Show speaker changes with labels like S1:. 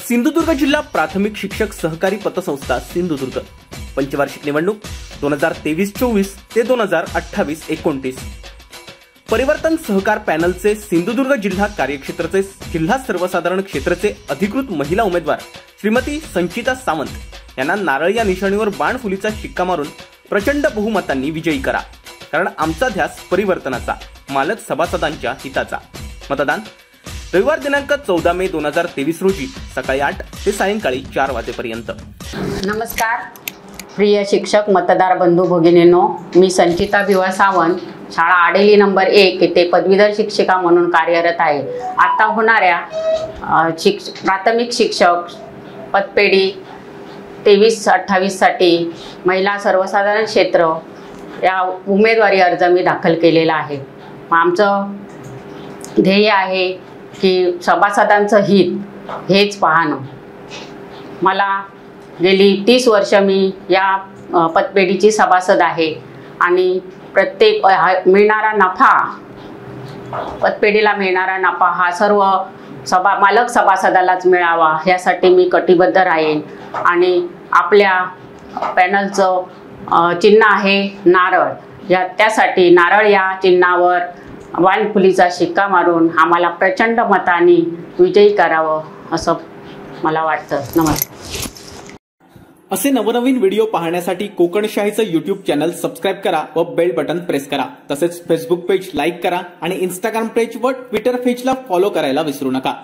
S1: सिंधुदुर्ग जिल्हा प्राथमिक शिक्षक सहकारी पतसंस्था सिंधुदुर्ग पंचवार्षिक निवडणूक 2023-24 ते 2028-29 परिवर्तन सहकार पॅनलचे सिंधुदुर्ग जिल्हा कार्यक्षेत्राचे जिल्हा सर्वसाधारण क्षेत्राचे अधिकृत महिला उमेदवार श्रीमती संचिता सावंत यांना नारळ या निशाणीवर बाणफुलीचा शिक्का मारून प्रचंड बहुमतांनी विजयी करा, कारण आमचा ध्यास परिवर्तनाचा, मालक सभासदांच्या हिताचा। मतदान रविवार दिनांक 14 मे 2023 रोजी सकाळी 8 ते सायंकाळी 4 वाजेपर्यंत।
S2: नमस्कार प्रिय शिक्षक मतदार बंधू भगिनींनो, मी संचिता भिवा सावंत शाळा आडेली नंबर 1 येथे पदवीधर शिक्षिका म्हणून कार्यरत आहे। आता होणाऱ्या प्राथमिक शिक्षक पदपेढी 23-28 साठी महिला सर्वसाधारण क्षेत्र या उमेदवारी अर्ज मी दाखल केलेला आहे। आमचं ध्येय आहे की सभासदांचं हित हेच पाहणं। मला गेली 30 वर्ष मी या पदपेढीची सभासद आहे आणि प्रत्येक मिळणारा नफा, पदपेढीला मिळणारा नफा हा सर्व मालक सभासदालाच मिळावा यासाठी मी कटिबद्ध राहीन। आणि आपल्या पॅनलचं चिन्ह आहे नारळ, त्यासाठी नारळ या चिन्हावर बाणफुलीचा शिक्का मारून आम्हाला प्रचंड मताने विजयी करावं असं मला वाटतं। नमस्कार।
S1: असे नवनवीन व्हिडिओ पाहण्यासाठी कोकणशाहीचं YouTube चॅनल सबस्क्राइब करा व बेल बटन प्रेस करा। तसेच फेसबुक पेज लाईक करा आणि इंस्टाग्राम पेज व ट्विटर पेजला फॉलो करायला विसरू नका।